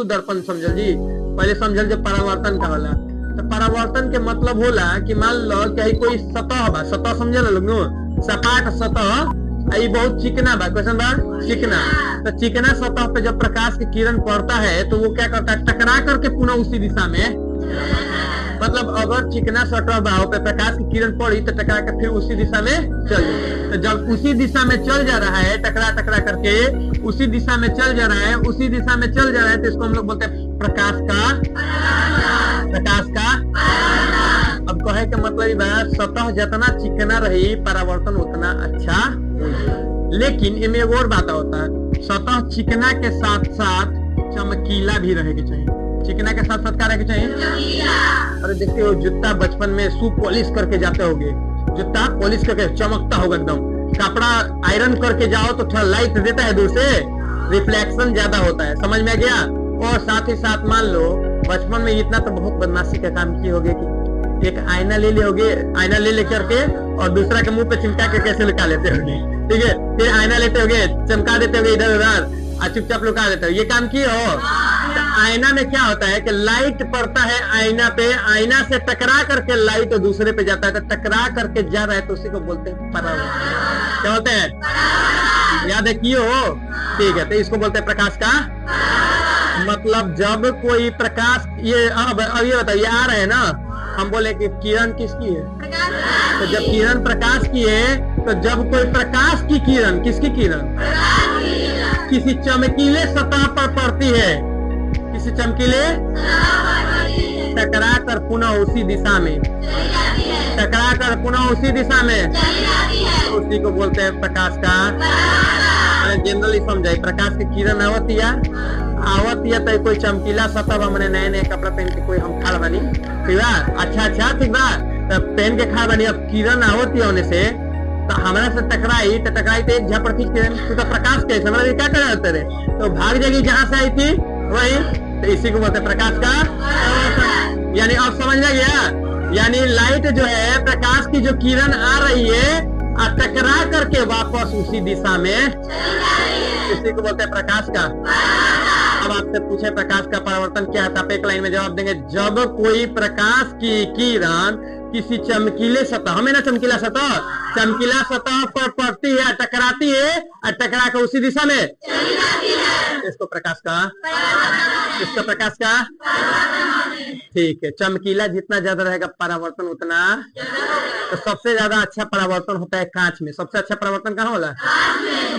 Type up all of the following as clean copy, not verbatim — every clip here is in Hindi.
वस्तु दर्पण समझल जी। पहले समझल जो परावर्तन का होला। तो परावर्तन के मतलब होला कि मान लो कि कोई सतह बा, सतह समझल लोग सपाट सतह, ये बहुत चिकना बा, क्वेश्चन बा चिकना। तो चिकना सतह पे जब प्रकाश की किरण पड़ता है तो वो क्या करता है, टकरा करके पुनः उसी दिशा में, मतलब अगर चिकना सतह बा पे प्रकाश की किरण पड़ी तो टकरा कर फिर उसी दिशा में चल जाए। तो जब उसी दिशा में चल जा रहा है, टकरा टकरा करके उसी दिशा में चल जा रहा है, उसी दिशा में चल जा रहा है, तो इसको हम लोग बोलते हैं प्रकाश का, प्रकाश का। अब कहे के मतलब सतह जितना चिकना रही परावर्तन उतना अच्छा। लेकिन इनमें एक और बात होता है, सतह चिकना के साथ साथ चमकीला भी रहे के चाहिए। चिकना के साथ साथ क्या रहे के चाहिए? अरे देखते हो जूता बचपन में शू पॉलिश करके जाते होगे, जूता पॉलिश करके चमकता होगा एकदम। कपड़ा आयरन करके जाओ तो थोड़ा लाइट देता है दूर से, रिफ्लेक्शन ज्यादा होता है, समझ में गया। और साथ ही साथ मान लो बचपन में इतना तो बहुत बदमाशी का काम किए होगे कि एक आईना ले लियोगे, आईना ले लेकर के और दूसरा के मुंह पे चिमटा के कैसे लगा लेते होगे, ठीक है। फिर आईना लेते होगे, चमका देते होगे इधर उधर और चुपचाप लुका देते हो, ये काम किए हो। तो आईना में क्या होता है कि लाइट पड़ता है आईना पे, आईना से टकरा करके लाइट दूसरे पे जाता है, तो टकरा करके जा रहा है तो उसी को बोलते हैं परावर्तन। क्या बोलते हैं, याद है किए हो, ठीक है। तो इसको बोलते हैं प्रकाश का। मतलब जब कोई प्रकाश, ये अब ये बताइए आ रहे हैं ना, हम बोले कि किरण किसकी है, तो जब किरण प्रकाश की है, तो जब कोई प्रकाश की किरण, किसकी किरण, किसी चमकीले सतह पर पड़ती है, किसी चमकीले टकरा कर पुनः उसी दिशा में, टकरा कर पुनः उसी दिशा में, उसी को बोलते हैं प्रकाश का। जनरली समझाई, प्रकाश की किरण आवत या तो कोई चमकीला सतह, हमने नए नए कपड़ा पहन के कोई हम खा बनी, ठीक बा, अच्छा ठीक बा, तो पहन के खा बनी। अब किरण आवत होने से तो हमारा से टकराई तो एक झपड़ की किरण, तो प्रकाश कैसे हमारा क्या कर रहे, तो भाग जाएगी जहां से आई थी वही, तो इसी को बोलते हैं प्रकाश का। यानी अब समझ में गया, यानी लाइट जो है प्रकाश की जो किरण आ रही है और टकरा करके वापस उसी दिशा में, इसी को बोलते हैं प्रकाश का। अब आपसे पूछे प्रकाश का परावर्तन क्या है, आप एक लाइन में जवाब देंगे, जब कोई प्रकाश की किरण किसी चमकीले सतह, हमें ना चमकीला सतह, चमकीला सतह पर पड़ती है, टकराती है और टकरा कर उसी दिशा में, इसको प्रकाश का, इसका प्रकाश का, ठीक है। चमकीला जितना ज्यादा रहेगा परावर्तन उतना, तो सबसे ज्यादा अच्छा परावर्तन होता है कांच में। सबसे अच्छा परावर्तन कहाँ होला,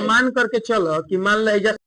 मान करके चलो कि मान लो